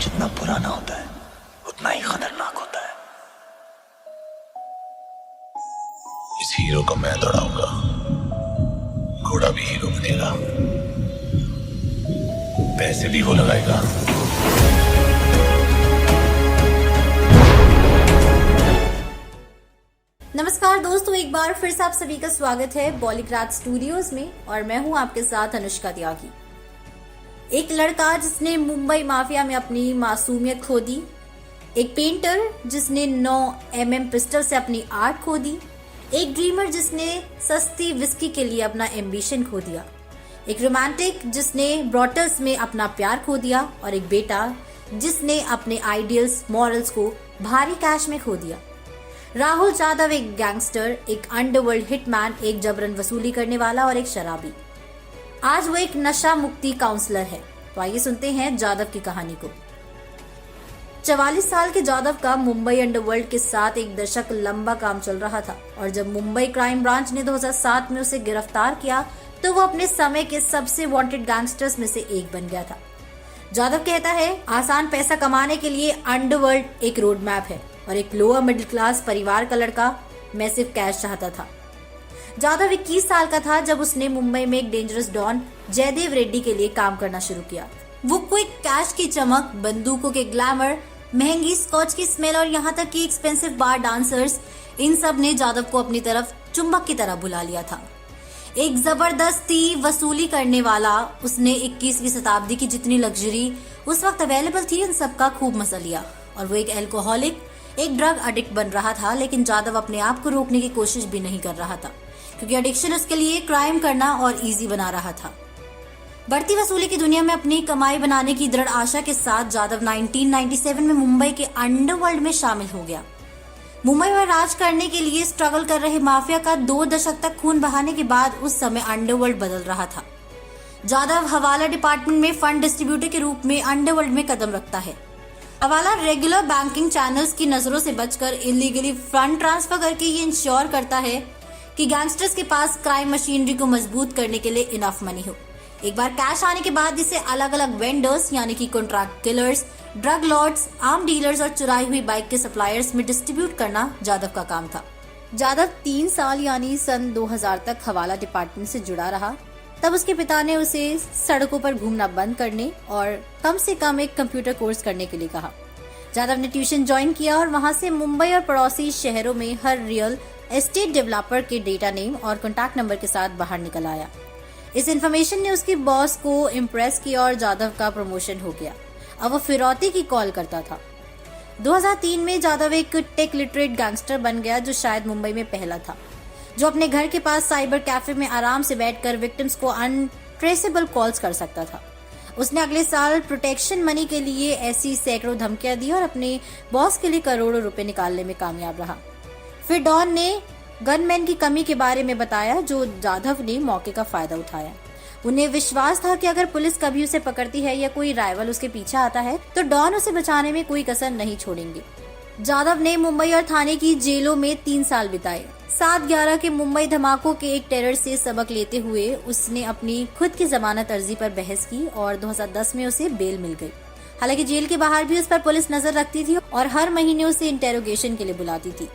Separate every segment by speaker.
Speaker 1: जितना पुराना होता है उतना ही खतरनाक होता है। इस हीरो को मैं दौड़ाऊंगा, घोड़ा भी हीरो बनेगा, पैसे भी वो लगाएगा।
Speaker 2: नमस्कार दोस्तों, एक बार फिर से आप सभी का स्वागत है बॉलीग्राड स्टूडियोज में और मैं हूं आपके साथ अनुष्का त्यागी। एक लड़का जिसने मुंबई माफिया में अपनी मासूमियत खो दी, एक पेंटर जिसने 9 mm पिस्टल से अपनी आर्ट खो दी, एक ड्रीमर जिसने सस्ती विस्की के लिए अपना एम्बिशन खो दिया, एक रोमांटिक जिसने ब्रॉटल्स में अपना प्यार खो दिया और एक बेटा जिसने अपने आइडियल्स मॉरल्स को भारी कैश में खो दिया। राहुल जाधव एक गैंगस्टर, एक अंडरवर्ल्ड हिटमैन, एक जबरन वसूली करने वाला और एक शराबी। आज वो एक नशा मुक्ति काउंसलर है। तो आइए सुनते हैं जाधव की कहानी को। 44 साल के जाधव का मुंबई अंडरवर्ल्ड के साथ एक दशक लंबा काम चल रहा था और जब मुंबई क्राइम ब्रांच ने 2007 में उसे गिरफ्तार किया तो वो अपने समय के सबसे वांटेड गैंगस्टर्स में से एक बन गया था। जाधव कहता है, आसान पैसा कमाने के लिए अंडरवर्ल्ड एक रोड मैप है और एक लोअर मिडिल क्लास परिवार का लड़का मैसिव कैश चाहता था। जाधव 21 साल का था जब उसने मुंबई में एक डेंजरस डॉन जयदेव रेड्डी के लिए काम करना शुरू किया। वो क्विक कैश की चमक, बंदूकों के ग्लैमर, महंगी स्कॉच की स्मेल और यहाँ तक कि एक्सपेंसिव बार डांसर्स, इन सब ने जाधव को अपनी तरफ चुंबक की तरह बुला लिया था। एक जबरदस्ती वसूली करने वाला, उसने 21वीं शताब्दी की जितनी लग्जरी उस वक्त अवेलेबल थी उन सबका खूब मजा लिया और वो एक एल्कोहलिक, एक ड्रग एडिक्ट बन रहा था। लेकिन जाधव अपने आप को रोकने की कोशिश भी नहीं कर रहा था क्योंकि एडिक्शन उसके लिए क्राइम करना और इजी बना रहा था। बढ़ती वसूली की दुनिया में अपनी कमाई बनाने की दृढ़ आशा के साथ जाधव 1997 में मुंबई के अंडरवर्ल्ड में शामिल हो गया। मुंबई में राज करने के लिए स्ट्रगल कर रहे माफिया का 2 दशक तक खून बहाने के बाद उस समय अंडरवर्ल्ड बदल रहा था। जाधव हवाला डिपार्टमेंट में फंड डिस्ट्रीब्यूटर के रूप में अंडरवर्ल्ड में कदम रखता है। हवाला रेगुलर बैंकिंग चैनल्स की नजरों से बचकर इलीगली फंड ट्रांसफर करके ये इंश्योर करता है कि गैंगस्टर्स के पास क्राइम मशीनरी को मजबूत करने के लिए इनफ मनी हो। एक बार कैश आने के बाद इसे अलग अलग वेंडर्स यानी कि contract killers, drug lords, arm dealers और चुराई हुई बाइक के सप्लायर्स में डिस्ट्रीब्यूट करना जाधव का काम था। जाधव 3 साल यानी सन 2000 तक हवाला डिपार्टमेंट से जुड़ा रहा। तब उसके पिता ने उसे सड़कों पर घूमना बंद करने और कम से कम एक कंप्यूटर कोर्स करने के लिए कहा। जाधव ने ट्यूशन ज्वाइन किया और वहां से मुंबई और पड़ोसी शहरों में हर रियल एस्टेट डेवलपर के डेटा नेम और कॉन्टैक्ट नंबर के साथ बाहर निकल आया। इस इन्फॉर्मेशन ने उसके बॉस को इम्प्रेस किया और जाधव का प्रमोशन हो गया। अब वो फिरौती की कॉल करता था। 2003 में जाधव एक टेक लिटरेट गैंगस्टर बन गया जो शायद मुंबई में पहला था, जो अपने घर के पास साइबर कैफे में आराम से बैठकर विक्टिम्स को अनट्रेसेबल कॉल्स कर सकता था। उसने अगले साल प्रोटेक्शन मनी के लिए ऐसी सैकड़ों धमकियां दी और अपने बॉस के लिए करोड़ों रुपए निकालने में कामयाब रहा। फिर डॉन ने गनमैन की कमी के बारे में बताया जो जाधव ने मौके का फायदा उठाया। उन्हें विश्वास था कि अगर पुलिस कभी उसे पकड़ती है या कोई राइवल उसके पीछे आता है तो डॉन उसे बचाने में कोई कसर नहीं छोड़ेंगे। जाधव ने मुंबई और थाने की जेलों में 3 साल बिताए। 7/11 के मुंबई धमाकों के एक टेरर से सबक लेते हुए उसने अपनी खुद की जमानत अर्जी पर बहस की और 2010 में उसे बेल मिल गई। हालांकि जेल के बाहर भी उस पर पुलिस नजर रखती थी और हर महीने उसे इंटेरोगेशन के लिए बुलाती थी।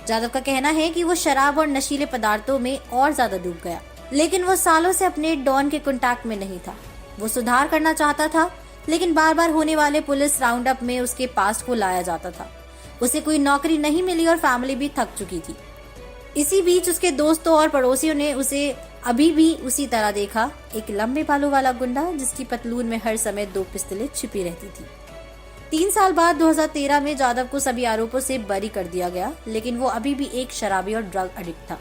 Speaker 2: जाधव का कहना है कि वो शराब और नशीले पदार्थों में और ज्यादा डूब गया, लेकिन वो सालों से अपने डॉन के कांटेक्ट में नहीं था। वो सुधार करना चाहता था, लेकिन बार बार होने वाले पुलिस राउंड अप में उसके पास्ट को लाया जाता था। उसे कोई नौकरी नहीं मिली और फैमिली भी थक चुकी थी। इसी बीच उसके दोस्तों और पड़ोसियों ने उसे अभी भी उसी तरह देखा, एक लंबे बालों वाला गुंडा जिसकी पतलून में हर समय 2 पिस्तलें छिपी रहती थी। 3 साल बाद 2013 में जाधव को सभी आरोपों से बरी कर दिया गया, लेकिन वो अभी भी एक शराबी और ड्रग एडिक्ट था।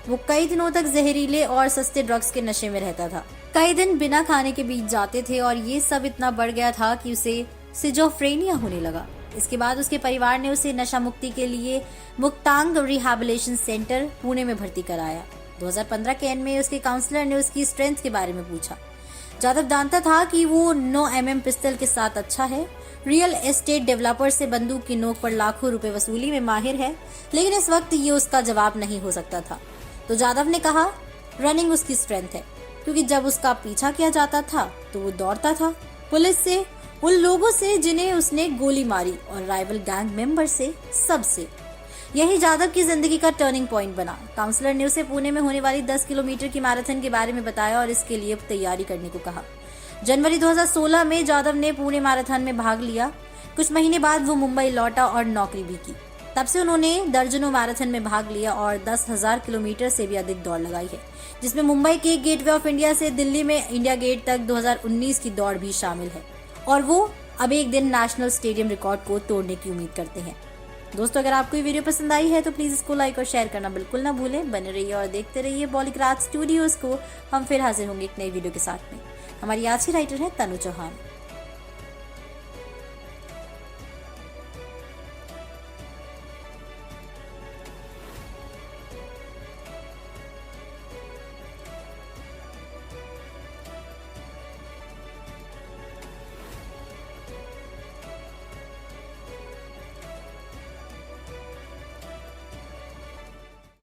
Speaker 2: वो कई दिनों तक जहरीले और सस्ते ड्रग्स के नशे में रहता था। कई दिन बिना खाने के बीच जाते थे और ये सब इतना बढ़ गया था कि उसे सिजोफ्रेनिया होने लगा। इसके बाद उसके परिवार ने उसे नशा मुक्ति के लिए मुक्तांग रिहैबिलिटेशन सेंटर पुणे में भर्ती कराया। 2015 के एंड में उसके काउंसलर ने उसकी स्ट्रेंथ के बारे में पूछा। जाधव जानता था कि वो 9 mm पिस्टल के साथ अच्छा है, रियल एस्टेट डेवलपर से बंदूक की नोक पर लाखों रुपए वसूली में माहिर है, लेकिन इस वक्त ये उसका जवाब नहीं हो सकता था। तो जाधव ने कहा, रनिंग उसकी स्ट्रेंथ है, क्योंकि जब उसका पीछा किया जाता था तो वो दौड़ता था। पुलिस से उन लोगों से जिन्हें उसने गोली मारी और राइवल गैंग मेंबर से सबसे। यही जाधव की जिंदगी का टर्निंग पॉइंट बना। काउंसलर ने उसे पुणे में होने वाली 10 किलोमीटर की मैराथन के बारे में बताया और इसके लिए तैयारी करने को कहा। जनवरी 2016 में जाधव ने पुणे मैराथन में भाग लिया। कुछ महीने बाद वो मुंबई लौटा और नौकरी भी की। तब से उन्होंने दर्जनों मैराथन में भाग लिया और 10,000 किलोमीटर से भी अधिक दौड़ लगाई है, जिसमें मुंबई के गेटवे ऑफ इंडिया से दिल्ली में इंडिया गेट तक 2019 की दौड़ भी शामिल है और वो अब एक दिन नेशनल स्टेडियम रिकॉर्ड को तोड़ने की उम्मीद करते हैं। दोस्तों, अगर आपको ये वीडियो पसंद आई है तो प्लीज इसको लाइक और शेयर करना बिल्कुल ना भूलें। बने रहिए और देखते रहिए बॉलीग्राज स्टूडियोज को। हम फिर हाजिर होंगे एक नई वीडियो के साथ में। हमारी आज की राइटर है तनु चौहान।